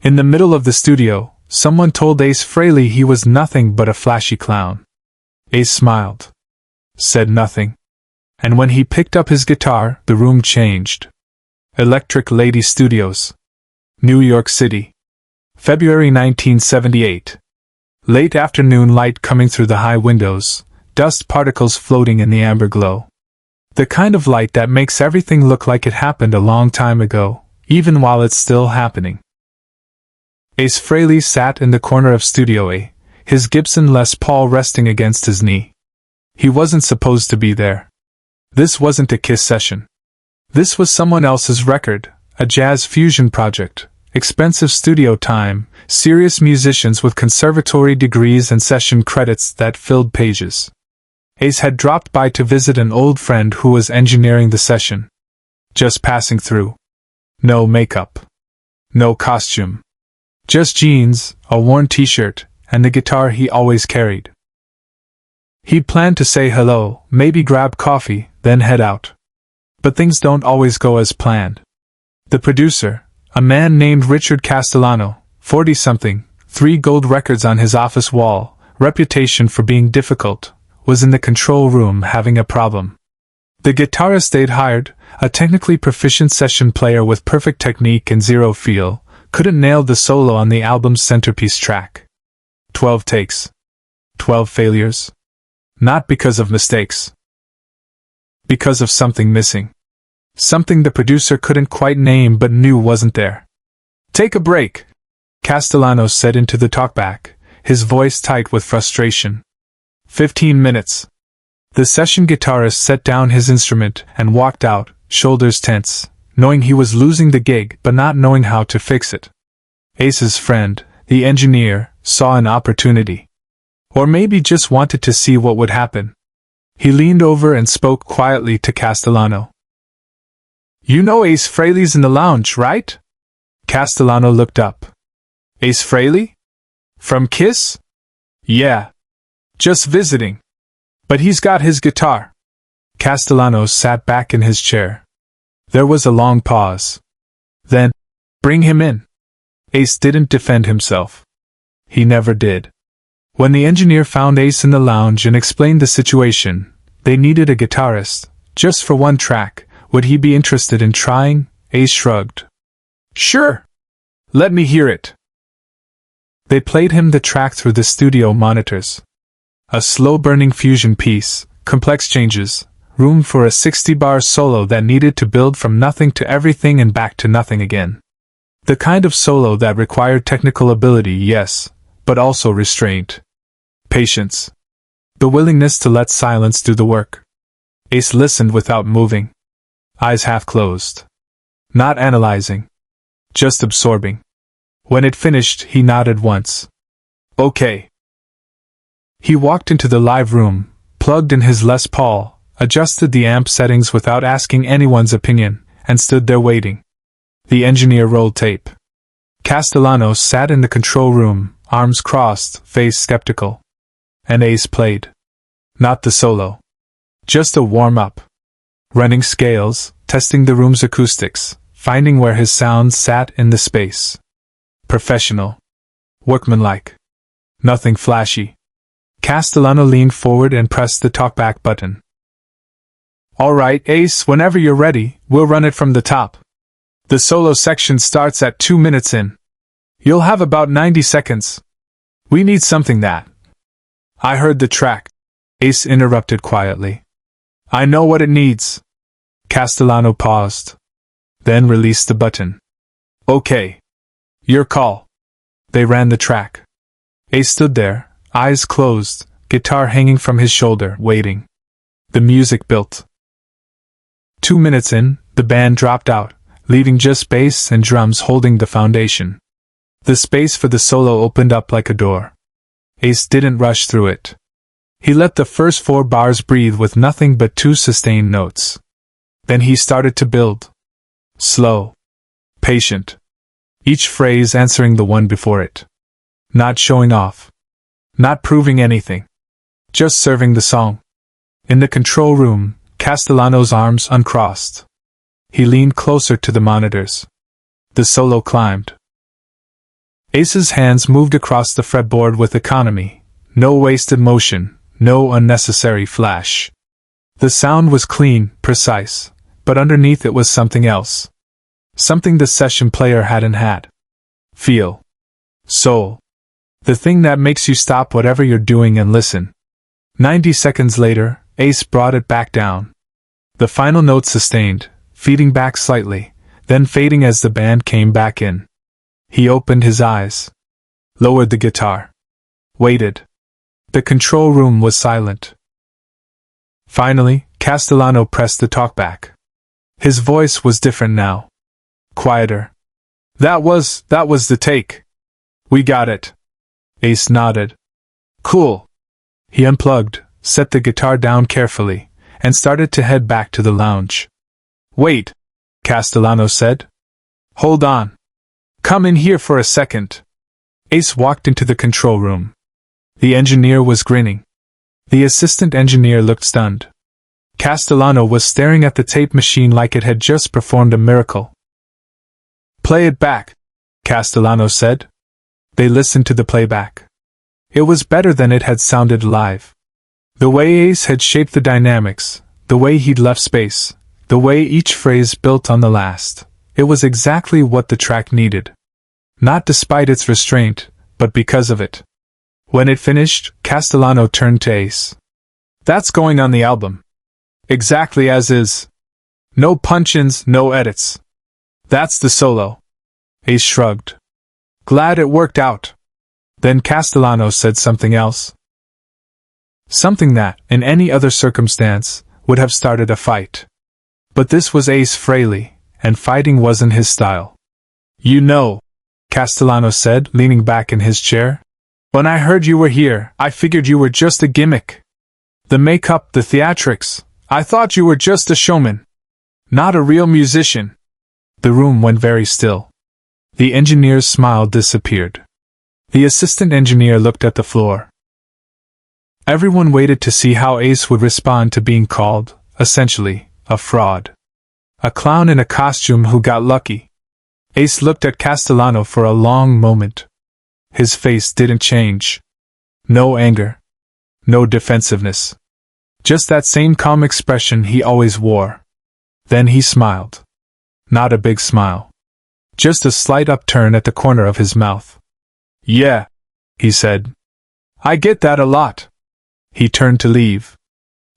In the middle of the studio, someone told Ace Frehley he was nothing but a flashy clown. Ace smiled. Said nothing. And when he picked up his guitar, the room changed. Electric Lady Studios, New York City. February 1978. Late afternoon light coming through the high windows, dust particles floating in the amber glow. The kind of light that makes everything look like it happened a long time ago, even while it's still happening. Ace Frehley sat in the corner of Studio A, his Gibson Les Paul resting against his knee. He wasn't supposed to be there. This wasn't a Kiss session. This was someone else's record, a jazz fusion project, expensive studio time, serious musicians with conservatory degrees and session credits that filled pages. Ace had dropped by to visit an old friend who was engineering the session. Just passing through. No makeup. No costume. Just jeans, a worn t-shirt, and the guitar he always carried. He'd planned to say hello, maybe grab coffee, then head out. But things don't always go as planned. The producer, a man named Richard Castellano, 40-something, 3 gold records on his office wall, reputation for being difficult, was in the control room having a problem. The guitarist they'd hired, a technically proficient session player with perfect technique and zero feel, couldn't nail the solo on the album's centerpiece track. 12 takes. 12 failures. Not because of mistakes. Because of something missing. Something the producer couldn't quite name but knew wasn't there. "Take a break," Castellano said into the talkback, his voice tight with frustration. 15 minutes. The session guitarist set down his instrument and walked out, shoulders tense, knowing he was losing the gig but not knowing how to fix it. Ace's friend, the engineer, saw an opportunity. Or maybe just wanted to see what would happen. He leaned over and spoke quietly to Castellano. "You know Ace Frehley's in the lounge, right?" Castellano looked up. "Ace Frehley? From Kiss?" "Yeah. Just visiting. But he's got his guitar." Castellano sat back in his chair. There was a long pause. Then, "Bring him in." Ace didn't defend himself. He never did. When the engineer found Ace in the lounge and explained the situation, they needed a guitarist, just for one track. Would he be interested in trying? Ace shrugged. "Sure. Let me hear it." They played him the track through the studio monitors. A slow-burning fusion piece, complex changes, room for a 60-bar solo that needed to build from nothing to everything and back to nothing again. The kind of solo that required technical ability, yes, but also restraint. Patience. The willingness to let silence do the work. Ace listened without moving. Eyes half closed. Not analyzing. Just absorbing. When it finished, he nodded once. "Okay." He walked into the live room, plugged in his Les Paul, adjusted the amp settings without asking anyone's opinion, and stood there waiting. The engineer rolled tape. Castellano sat in the control room, arms crossed, face skeptical. And Ace played. Not the solo. Just a warm-up. Running scales, testing the room's acoustics, finding where his sound sat in the space. Professional. Workmanlike. Nothing flashy. Castellano leaned forward and pressed the talkback button. "All right, Ace, whenever you're ready, we'll run it from the top. The solo section starts at 2 minutes in. You'll have about 90 seconds. We need something that—" "I heard the track," Ace interrupted quietly. "I know what it needs." Castellano paused. Then released the button. "Okay. Your call." They ran the track. Ace stood there, eyes closed, guitar hanging from his shoulder, waiting. The music built. 2 minutes in, the band dropped out, leaving just bass and drums holding the foundation. The space for the solo opened up like a door. Ace didn't rush through it. He let the first 4 bars breathe with nothing but 2 sustained notes. Then he started to build. Slow. Patient. Each phrase answering the one before it. Not showing off. Not proving anything. Just serving the song. In the control room, Castellano's arms uncrossed. He leaned closer to the monitors. The solo climbed. Ace's hands moved across the fretboard with economy. No wasted motion, no unnecessary flash. The sound was clean, precise, but underneath it was something else. Something the session player hadn't had. Feel. Soul. The thing that makes you stop whatever you're doing and listen. 90 seconds later, Ace brought it back down. The final note sustained, feeding back slightly, then fading as the band came back in. He opened his eyes. Lowered the guitar. Waited. The control room was silent. Finally, Castellano pressed the talkback. His voice was different now. Quieter. That was the take. We got it. Ace nodded. Cool. He unplugged, set the guitar down carefully, and started to head back to the lounge. Wait, Castellano said. Hold on. Come in here for a second. Ace walked into the control room. The engineer was grinning. The assistant engineer looked stunned. Castellano was staring at the tape machine like it had just performed a miracle. Play it back, Castellano said. They listened to the playback. It was better than it had sounded live. The way Ace had shaped the dynamics, the way he'd left space, the way each phrase built on the last, it was exactly what the track needed. Not despite its restraint, but because of it. When it finished, Castellano turned to Ace. That's going on the album. Exactly as is. No punch-ins, no edits. That's the solo. Ace shrugged. Glad it worked out. Then Castellano said something else. Something that, in any other circumstance, would have started a fight. But this was Ace Frehley, and fighting wasn't his style. You know, Castellano said, leaning back in his chair. When I heard you were here, I figured you were just a gimmick. The makeup, the theatrics. I thought you were just a showman. Not a real musician. The room went very still. The engineer's smile disappeared. The assistant engineer looked at the floor. Everyone waited to see how Ace would respond to being called, essentially, a fraud. A clown in a costume who got lucky. Ace looked at Castellano for a long moment. His face didn't change. No anger. No defensiveness. Just that same calm expression he always wore. Then he smiled. Not a big smile. Just a slight upturn at the corner of his mouth. Yeah, he said. I get that a lot. He turned to leave.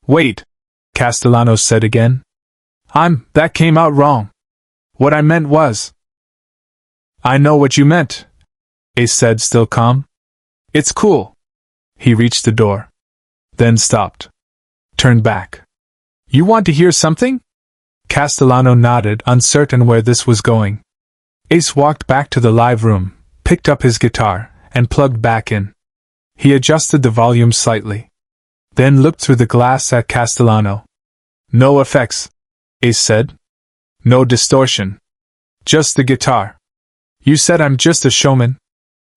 Wait, Castellano said again. That came out wrong. What I meant was. I know what you meant, Ace said, still calm. It's cool. He reached the door. Then stopped. Turned back. You want to hear something? Castellano nodded, uncertain where this was going. Ace walked back to the live room, picked up his guitar, and plugged back in. He adjusted the volume slightly. Then looked through the glass at Castellano. No effects, Ace said. No distortion. Just the guitar. You said I'm just a showman?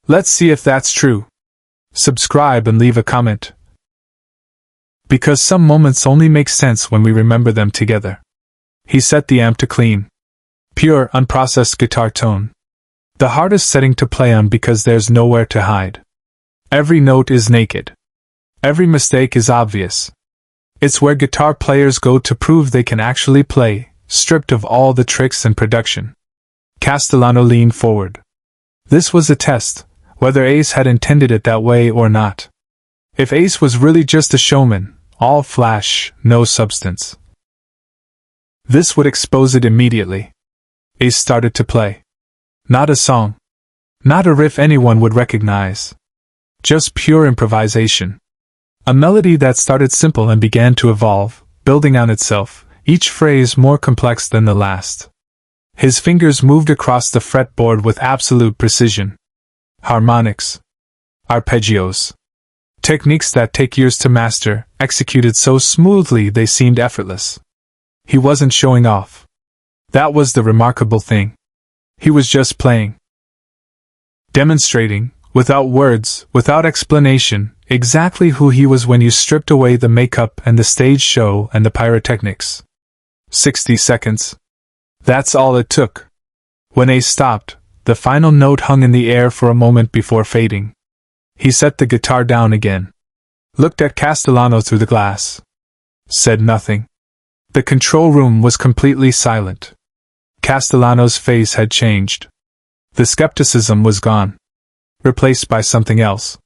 Let's see if that's true. Subscribe and leave a comment. Because some moments only make sense when we remember them together. He set the amp to clean. Pure, unprocessed guitar tone. The hardest setting to play on because there's nowhere to hide. Every note is naked. Every mistake is obvious. It's where guitar players go to prove they can actually play, stripped of all the tricks and production. Castellano leaned forward. This was a test, whether Ace had intended it that way or not. If Ace was really just a showman, all flash, no substance, this would expose it immediately. Ace started to play. Not a song. Not a riff anyone would recognize. Just pure improvisation. A melody that started simple and began to evolve, building on itself, each phrase more complex than the last. His fingers moved across the fretboard with absolute precision. Harmonics. Arpeggios. Techniques that take years to master, executed so smoothly they seemed effortless. He wasn't showing off. That was the remarkable thing. He was just playing. Demonstrating, without words, without explanation, exactly who he was when you stripped away the makeup and the stage show and the pyrotechnics. 60 seconds. That's all it took. When Ace stopped, The final note hung in the air for a moment before fading. He set the guitar down again. Looked at Castellano through the glass. Said nothing. The control room was completely silent. Castellano's face had changed. The skepticism was gone. Replaced by something else.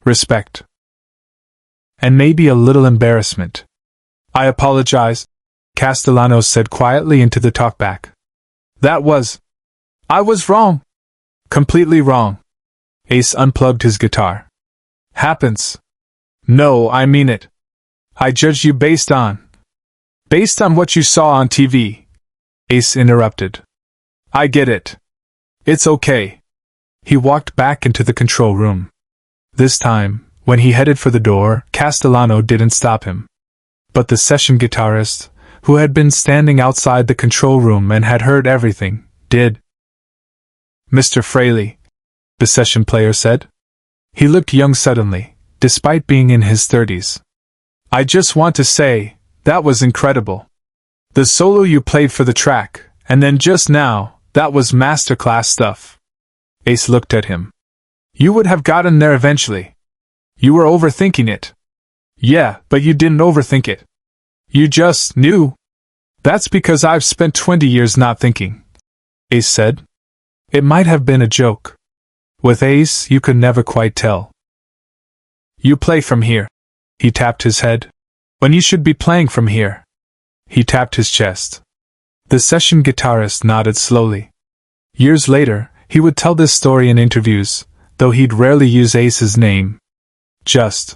Respect. And maybe a little embarrassment. "I apologize," Castellano said quietly into the talkback. I was wrong. Completely wrong." Ace unplugged his guitar. "Happens. No, I mean it. I judged you based on what you saw on TV." Ace interrupted. "I get it. It's okay." He walked back into the control room. This time, when he headed for the door, Castellano didn't stop him. But the session guitarist, who had been standing outside the control room and had heard everything, did. "Mr. Frehley," the session player said. He looked young suddenly, despite being in his 30s. "I just want to say, that was incredible. The solo you played for the track, and then just now, that was masterclass stuff." Ace looked at him. "You would have gotten there eventually. You were overthinking it." "Yeah, but you didn't overthink it. You just knew." "That's because I've spent 20 years not thinking," Ace said. It might have been a joke. With Ace, you could never quite tell. "You play from here." He tapped his head. "When you should be playing from here." He tapped his chest. The session guitarist nodded slowly. Years later, he would tell this story in interviews, though he'd rarely use Ace's name. Just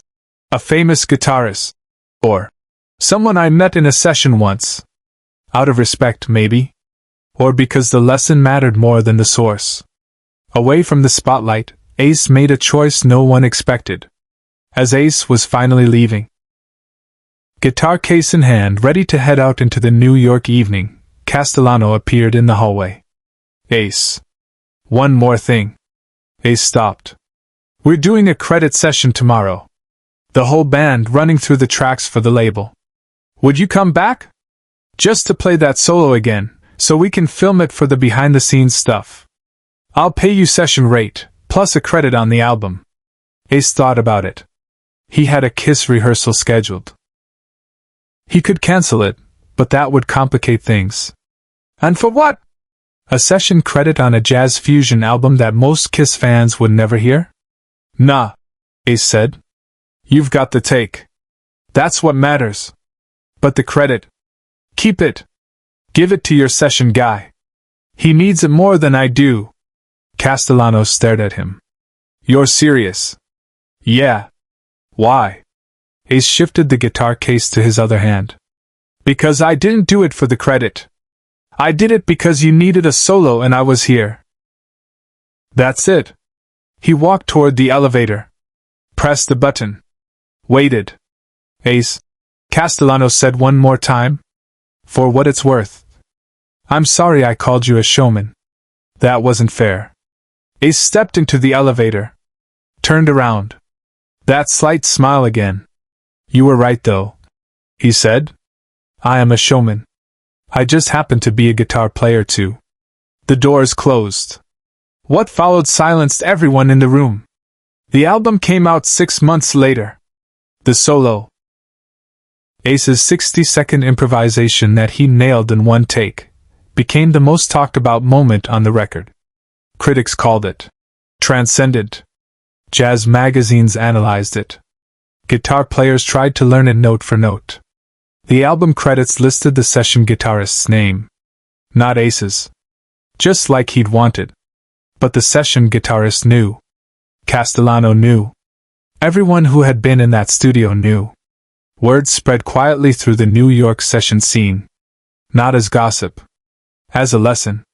a famous guitarist. Or someone I met in a session once. Out of respect, maybe. Or because the lesson mattered more than the source. Away from the spotlight, Ace made a choice no one expected. As Ace was finally leaving, guitar case in hand, ready to head out into the New York evening, Castellano appeared in the hallway. "Ace. One more thing." Ace stopped. "We're doing a credit session tomorrow. The whole band running through the tracks for the label. Would you come back? Just to play that solo again, so we can film it for the behind-the-scenes stuff. I'll pay you session rate, plus a credit on the album." Ace thought about it. He had a Kiss rehearsal scheduled. He could cancel it, but that would complicate things. And for what? A session credit on a jazz fusion album that most Kiss fans would never hear? "Nah," Ace said. "You've got the take. That's what matters. But the credit, keep it. Give it to your session guy. He needs it more than I do." Castellano stared at him. "You're serious?" "Yeah." "Why?" Ace shifted the guitar case to his other hand. "Because I didn't do it for the credit. I did it because you needed a solo and I was here. That's it." He walked toward the elevator. Pressed the button. Waited. "Ace," Castellano said one more time. "For what it's worth. I'm sorry I called you a showman. That wasn't fair." Ace stepped into the elevator. Turned around. That slight smile again. "You were right though," he said. "I am a showman. I just happen to be a guitar player too." The doors closed. What followed silenced everyone in the room. The album came out 6 months later. The solo. Ace's 60-second improvisation that he nailed in one take became the most talked about moment on the record. Critics called it transcendent. Jazz magazines analyzed it. Guitar players tried to learn it note for note. The album credits listed the session guitarist's name, not Ace's. Just like he'd wanted. But the session guitarist knew. Castellano knew. Everyone who had been in that studio knew. Word spread quietly through the New York session scene. Not as gossip. As a lesson.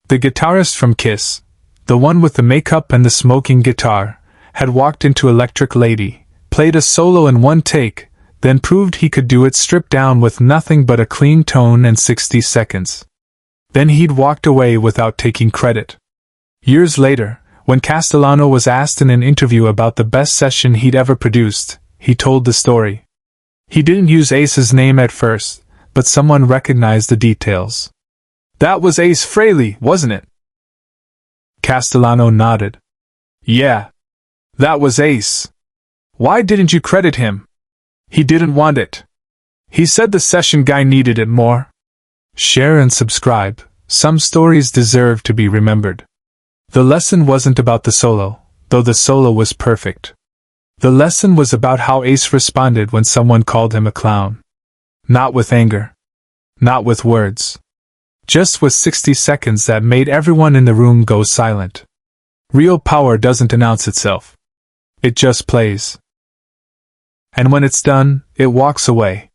The guitarist from Kiss, the one with the makeup and the smoking guitar, had walked into Electric Lady, played a solo in one take, then proved he could do it stripped down with nothing but a clean tone and 60 seconds. Then he'd walked away without taking credit. Years later, when Castellano was asked in an interview about the best session he'd ever produced, he told the story. He didn't use Ace's name at first, but someone recognized the details. "That was Ace Frehley, wasn't it?" Castellano nodded. Yeah. That was Ace. Why didn't you credit him? He didn't want it. He said the session guy needed it more. Share and subscribe. Some stories deserve to be remembered. The lesson wasn't about the solo, though the solo was perfect. The lesson was about how Ace responded when someone called him a clown. Not with anger. Not with words. Just with 60 seconds that made everyone in the room go silent. Real power doesn't announce itself. It just plays. And when it's done, it walks away.